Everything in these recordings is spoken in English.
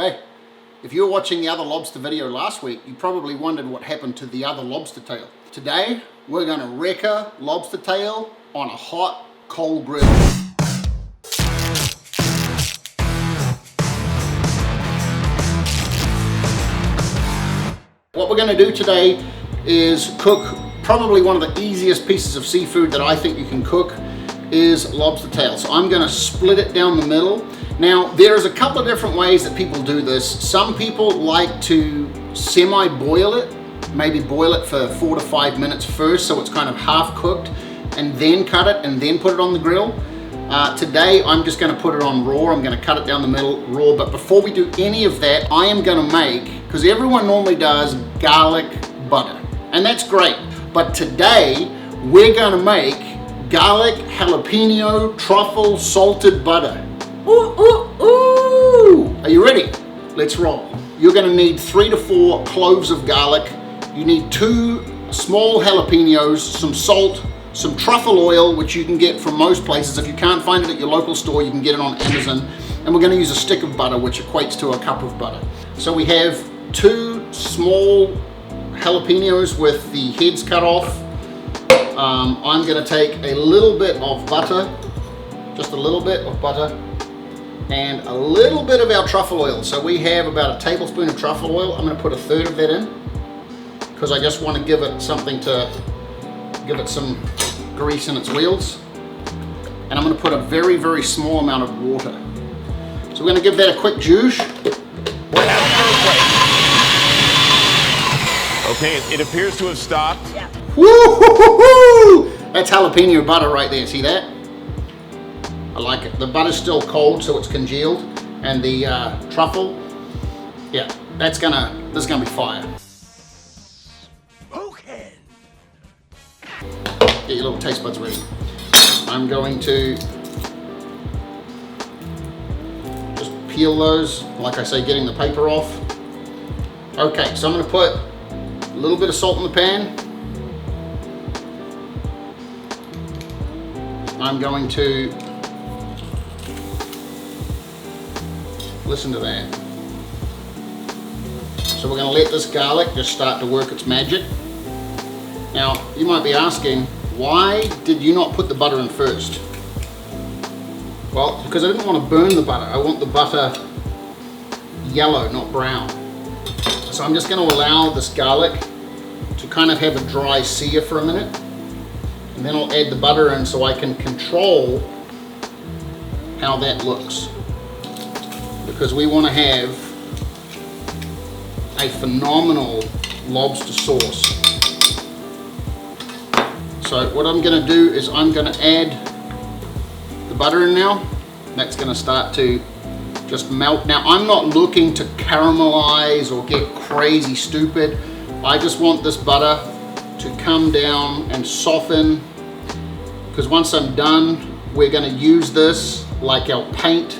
Hey, if you were watching the other lobster video last week, you probably wondered what happened to the other lobster tail. Today, we're gonna Reka lobster tail on a hot coal grill. What we're gonna do today is cook probably one of the easiest pieces of seafood that I think you can cook is lobster tail. So I'm gonna split it down the middle. Now, there's a couple of different ways that people do this. Some people like to semi-boil it, maybe boil it for 4 to 5 minutes first so it's kind of half cooked, and then cut it and then put it on the grill. Today, I'm just gonna put it on raw. I'm gonna cut it down the middle raw, but before we do any of that, I am gonna make, because everyone normally does garlic butter, and that's great. But today, we're gonna make garlic, jalapeno, truffle, salted butter. Ooh, ooh, ooh! Are you ready? Let's roll. You're gonna need 3 to 4 cloves of garlic. You need 2 small jalapenos, some salt, some truffle oil, which you can get from most places. If you can't find it at your local store, you can get it on Amazon. And we're gonna use a stick of butter, which equates to a cup of butter. So we have 2 small jalapenos with the heads cut off. I'm gonna take a little bit of butter, just a little bit of butter, and a little bit of our truffle oil. So we have about a tablespoon of truffle oil. I'm gonna put 1/3 of that in, because I just wanna give it something to, give it some grease in its wheels. And I'm gonna put a very, very small amount of water. So we're gonna give that a quick juice. Okay, it appears to have stopped. Yeah. Woo-hoo-hoo-hoo! That's jalapeno butter right there, see that? I like it. The butter's still cold, so it's congealed. And the truffle, yeah, this is gonna be fire. Okay. Get your little taste buds ready. I'm going to just peel those, like I say, getting the paper off. Okay, so I'm gonna put a little bit of salt in the pan. I'm going to, listen to that. So we're gonna let this garlic just start to work its magic. Now, you might be asking, why did you not put the butter in first? Well, because I didn't want to burn the butter. I want the butter yellow, not brown. So I'm just going to allow this garlic to kind of have a dry sear for a minute. And then I'll add the butter in so I can control how that looks. Because we want to have a phenomenal lobster sauce. So what I'm going to do is I'm going to add the butter in now. That's going to start to just melt. Now, I'm not looking to caramelize or get crazy stupid. I just want this butter to come down and soften, because once I'm done, we're going to use this like our paint.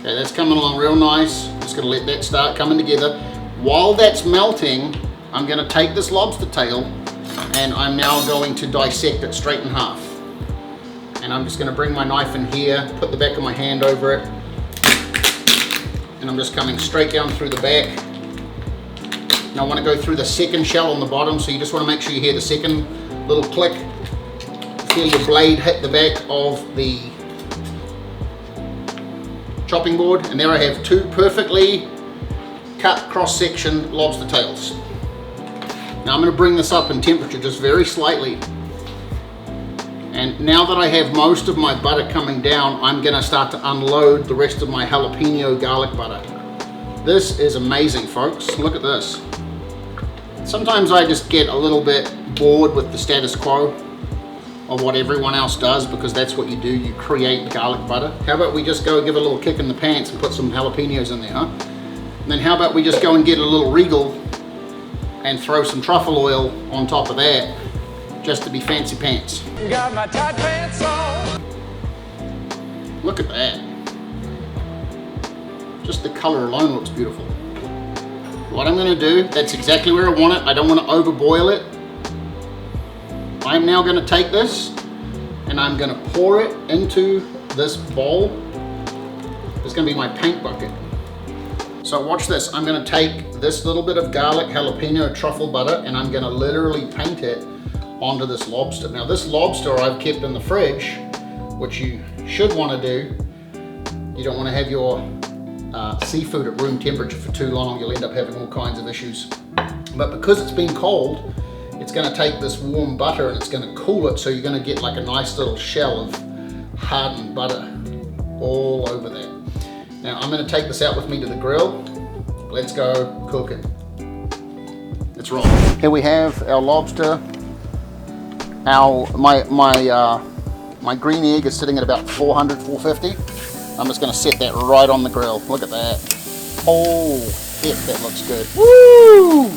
Okay, that's coming along real nice. Just going to let that start coming together. While that's melting, I'm going to take this lobster tail and I'm now going to dissect it straight in half. And I'm just going to bring my knife in here, put the back of my hand over it, and I'm just coming straight down through the back. And I want to go through the second shell on the bottom, so you just want to make sure you hear the second little click. Feel your blade hit the back of the chopping board, and there I have 2 perfectly cut cross-section lobster tails. Now I'm going to bring this up in temperature just very slightly. And now that I have most of my butter coming down, I'm going to start to unload the rest of my jalapeno garlic butter. This is amazing, folks. Look at this. Sometimes I just get a little bit bored with the status quo of what everyone else does, because that's what you do. You create garlic butter. How about we just go give it a little kick in the pants and put some jalapenos in there, huh? And then how about we just go and get a little Regal and throw some truffle oil on top of that, just to be fancy pants. Got my tight pants on. Look at that. Just the color alone looks beautiful. What I'm gonna do, that's exactly where I want it. I don't want to overboil it. I'm now gonna take this and I'm gonna pour it into this bowl. It's gonna be my paint bucket. So watch this. I'm going to take this little bit of garlic jalapeno truffle butter and I'm going to literally paint it onto this lobster. Now this lobster I've kept in the fridge, which you should want to do. You don't want to have your seafood at room temperature for too long. You'll end up having all kinds of issues. But because it's been cold, it's going to take this warm butter and it's going to cool it, so you're going to get like a nice little shell of hardened butter all over there. Now I'm going to take this out with me to the grill. Let's go cook it. Let's roll. Here we have our lobster. My green egg is sitting at about 400, 450. I'm just going to set that right on the grill. Look at that. Oh, heck, that looks good. Woo!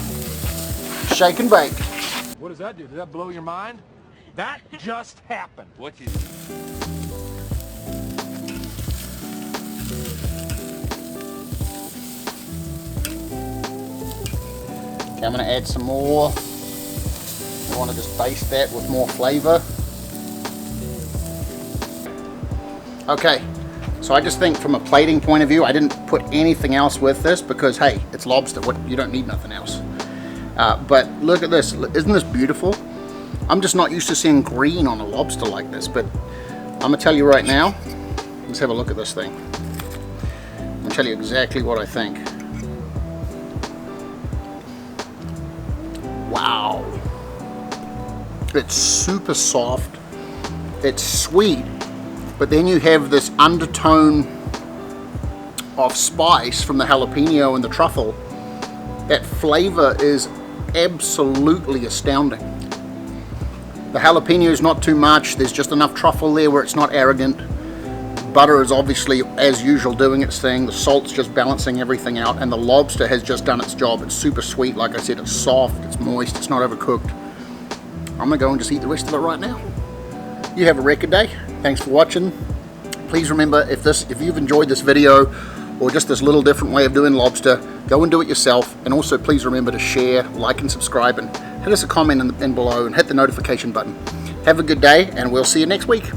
Shake and bake. What does that do? Did that blow your mind? That just happened. What you... Okay, I'm going to add some more. I want to just baste that with more flavor. Okay, so I just think from a plating point of view, I didn't put anything else with this because, hey, it's lobster. You don't need nothing else. But look at this. Isn't this beautiful? I'm just not used to seeing green on a lobster like this, but I'm going to tell you right now. Let's have a look at this thing. I'm going to tell you exactly what I think. Wow. It's super soft. It's sweet. But then you have this undertone of spice from the jalapeno and the truffle. That flavor is absolutely astounding. The jalapeno is not too much. There's just enough truffle there where it's not arrogant. Butter is obviously, as usual, doing its thing. The salt's just balancing everything out, and the lobster has just done its job. It's super sweet. Like I said, it's soft, it's moist, it's not overcooked. I'm gonna go and just eat the rest of it right now. You have a Reka day. Thanks for watching. Please remember, if you've enjoyed this video or just this little different way of doing lobster, go and do it yourself. And also please remember to share, like and subscribe, and hit us a comment in below and hit the notification button. Have a good day, and we'll see you next week.